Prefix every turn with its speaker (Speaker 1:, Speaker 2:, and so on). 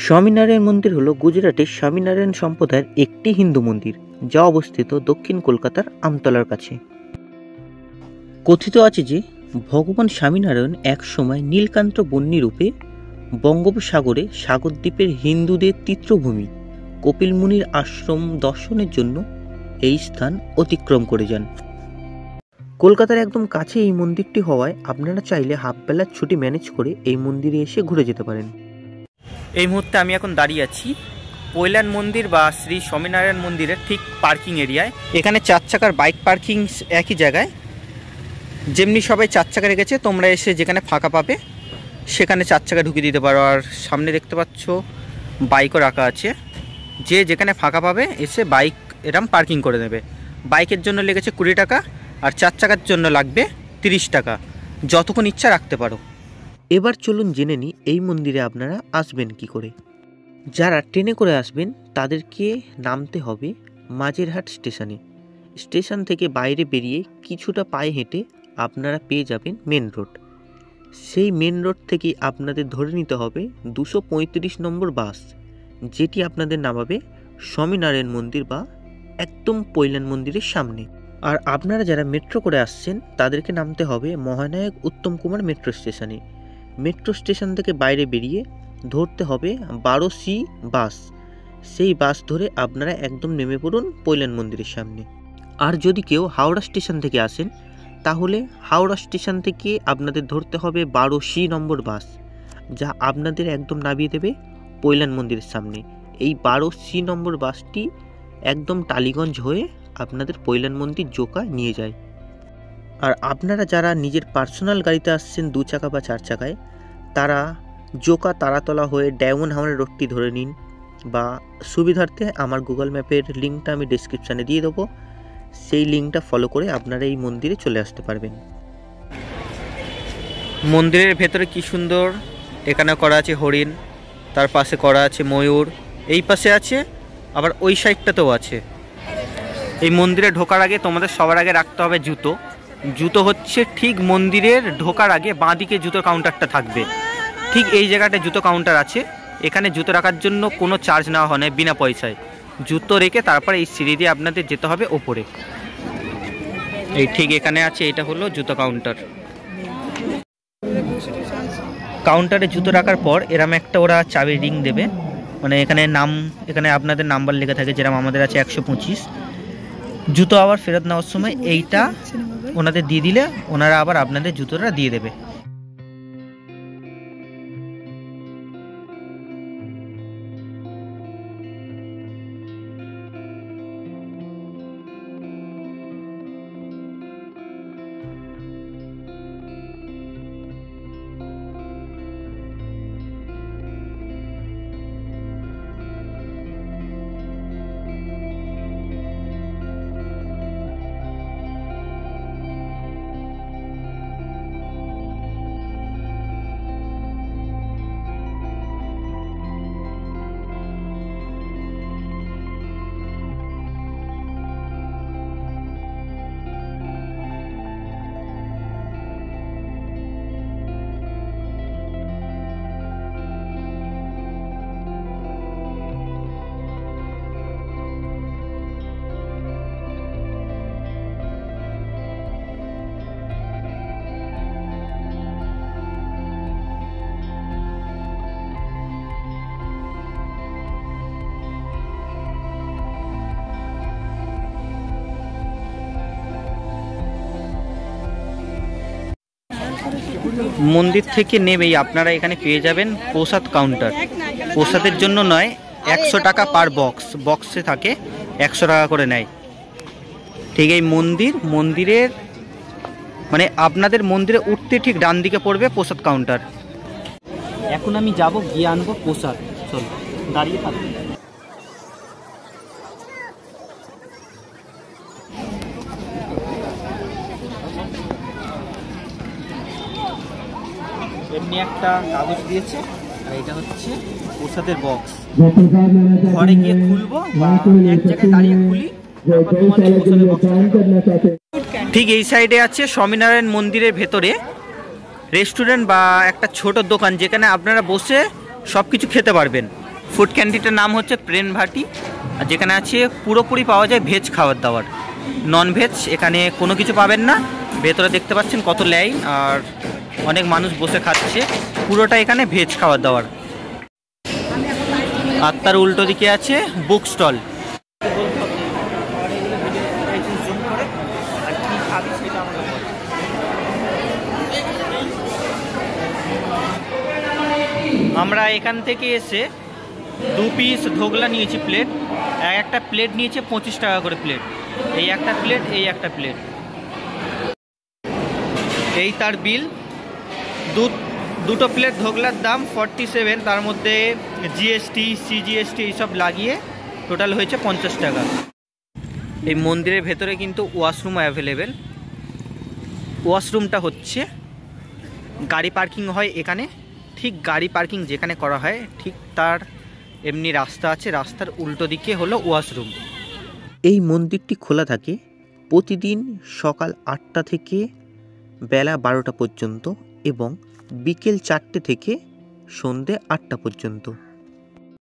Speaker 1: স্বামীনারায়ণ মন্দির হল গুজরাটের স্বামীনারায়ণ সম্প্রদায়ের একটি হিন্দু মন্দির, যা অবস্থিত দক্ষিণ কলকাতার আমতলার কাছে। কথিত আছে যে ভগবান স্বামীনারায়ণ এক সময় নীলকান্ত বন্যী রূপে বঙ্গোপসাগরে সাগরদ্বীপের হিন্দুদের তীর্থভূমি কপিল মুনির আশ্রম দর্শনের জন্য এই স্থান অতিক্রম করে যান। কলকাতার একদম কাছে এই মন্দিরটি হওয়ায় আপনারা চাইলে হাফবেলার ছুটি ম্যানেজ করে এই মন্দিরে এসে ঘুরে যেতে পারেন।
Speaker 2: এই মুহূর্তে আমি এখন দাঁড়িয়ে আছি পৈলান মন্দির বা শ্রী স্বামীনারায়ণ মন্দিরের ঠিক পার্কিং এরিয়ায়। এখানে 4 চাকার বাইক পার্কিং একই জায়গায়, যেমনি সবাই 4 চাকা রেখেছে, তোমরা এসে যেখানে ফাঁকা পাবে সেখানে 4 চাকা ঢুকিয়ে দিতে পারো। আর সামনে দেখতে পাচ্ছ বাইকও রাখা আছে, যে যেখানে ফাঁকা পাবে এসে বাইক এরম পার্কিং করে নেবে। বাইকের জন্য লেগেছে 20 টাকা, আর 4 চাকার জন্য লাগবে 30 টাকা, যতক্ষণ ইচ্ছা রাখতে পারো।
Speaker 1: এবার চলুন জেনে নিই এই মন্দিরে আপনারা আসবেন কি করে। যারা ট্রেনে করে আসবেন তাদেরকে নামতে হবে মাঝেরহাট স্টেশনে। স্টেশন থেকে বাইরে বেরিয়ে কিছুটা পায়ে হেঁটে আপনারা পেয়ে যাবেন মেন রোড। সেই মেন রোড থেকেই আপনাদের ধরে নিতে হবে 235 নম্বর বাস, যেটি আপনাদের নামাবে স্বামীনারায়ণ মন্দির বা একদম পৈলান মন্দিরের সামনে। আর আপনারা যারা মেট্রো করে আসছেন তাদেরকে নামতে হবে মহানায়ক উত্তম কুমার মেট্রো স্টেশনে। মেট্রো স্টেশন থেকে বাইরে বেরিয়ে ধরতে হবে 12C বাস। সেই বাস ধরে আপনারা একদম নেমে পড়ুন পৈলান মন্দিরের সামনে। আর যদি কেউ হাওড়া স্টেশন থেকে আসেন তাহলে হাওড়া স্টেশন থেকে আপনাদের ধরতে হবে 12C নম্বর বাস, যা আপনাদের একদম নামিয়ে দেবে পৈলান মন্দিরের সামনে। এই 12C নম্বর বাসটি একদম টালিগঞ্জ হয়ে আপনাদের পৈলান মন্দির জোকা নিয়ে যায়। আর আপনারা যারা নিজের পার্সোনাল গাড়িতে আসছেন 2 চাকা বা 4 চাকায়, তারা জোকা তারাতলা হয়ে ডায়মন্ড হাওড়া রোডটি ধরে নিন, বা সুবিধার্থে আমার গুগল ম্যাপের লিঙ্কটা আমি ডেসক্রিপশানে দিয়ে দেবো। সেই লিঙ্কটা ফলো করে আপনারা এই মন্দিরে চলে আসতে পারবেন।
Speaker 2: মন্দিরের ভেতরে কি সুন্দর এখানে করা আছে হরিণ, তার পাশে করা আছে ময়ূর, এই পাশে আছে, আবার ওই সাইডটাতেও আছে। এই মন্দিরে ঢোকার আগে তোমাদের সবার আগে রাখতে হবে জুতো। জুতো হচ্ছে ঠিক মন্দিরের ঢোকার আগে বাঁদিকে জুতো কাউন্টারটা থাকবে, ঠিক এই জায়গাটায় জুতো কাউন্টার আছে। এখানে জুতো রাখার জন্য কোনো চার্জ নেওয়া হয় না, বিনা পয়সায়। জুতো রেখে তারপরে এই সিঁড়ি দিয়ে আপনাদের যেতে হবে ওপরে। এই ঠিক এখানে আছে, এটা হলো জুতো কাউন্টার। কাউন্টারে জুতো রাখার পর এরম একটা ওরা চাবির রিং দেবে, মানে এখানে নাম, এখানে আপনাদের নাম্বার লেখা থাকে, যেরকম আমাদের আছে 125। জুতো আবার ফেরত নেওয়ার সময় এইটা ওনাদের দিয়ে দিলে ওনারা আবার আপনাদের জুতোটা দিয়ে দেবে। মন্দির থেকে নেমেই আপনারা এখানে পেয়ে যাবেন প্রসাদ কাউন্টার। প্রসাদের জন্য নয়, 100 টাকা পার বক্স, বক্সে থাকে 100 টাকা করে নেয়। ঠিক এই মন্দিরের মানে আপনাদের মন্দিরে উঠতে ঠিক ডান দিকে পড়বে প্রসাদ কাউন্টার। এখন আমি যাব গিয়ে আনবো প্রসাদ। চল, দাঁড়িয়ে থাকবে। এমনি একটা কাগজ দিয়েছে, আর এটা হচ্ছে প্রসাদের বক্স। ঘরে গিয়ে খুলবো বা এক জায়গায় দাঁড়িয়ে খুলি, তারপর তোমাদের প্রসাদের বক্স। ঠিক এই সাইডে আছে স্বামীনারায়ণ মন্দিরের ভেতরে রেস্টুরেন্ট বা একটা ছোট দোকান, যেখানে আপনারা বসে সব কিছু খেতে পারবেন। ফুড ক্যান্টিনটার নাম হচ্ছে প্রেম ভাটি, আর যেখানে আছে পুরোপুরি পাওয়া যায় ভেজ খাবার দাবার, নন ভেজ এখানে কোনো কিছু পাবেন না। ভেতরে দেখতে পাচ্ছেন কত লাইন, আর অনেক মানুষ বসে খাচ্ছে, পুরোটা এখানে ভেজ খাবার দাবার। আর তার উল্টো দিকে আছে বুক স্টল। আমরা এখান থেকে এসে 2 পিস ঢোকলা নিয়েছি প্লেট, একটা প্লেট নিয়েছে 25 টাকা করে প্লেট, এই একটা প্লেট, এই একটা প্লেট, এই তার বিল। দুটো প্লেট ঢোকলার দাম 47, তার মধ্যে জিএসটি সিজিএসটি এইসব লাগিয়ে টোটাল হয়েছে 50 টাকা। এই মন্দিরের ভেতরে কিন্তু ওয়াশরুম অ্যাভেলেবেল। ওয়াশরুমটা হচ্ছে গাড়ি পার্কিং হয় এখানে, ঠিক গাড়ি পার্কিং যেখানে করা হয় ঠিক তার এমনি রাস্তা আছে, রাস্তার উল্টো দিকে হলো ওয়াশরুম।
Speaker 1: এই মন্দিরটি খোলা থাকে প্রতিদিন সকাল 8টা থেকে বেলা 12টা পর্যন্ত এবং বিকেল 4টে থেকে সন্ধে 8টা পর্যন্ত।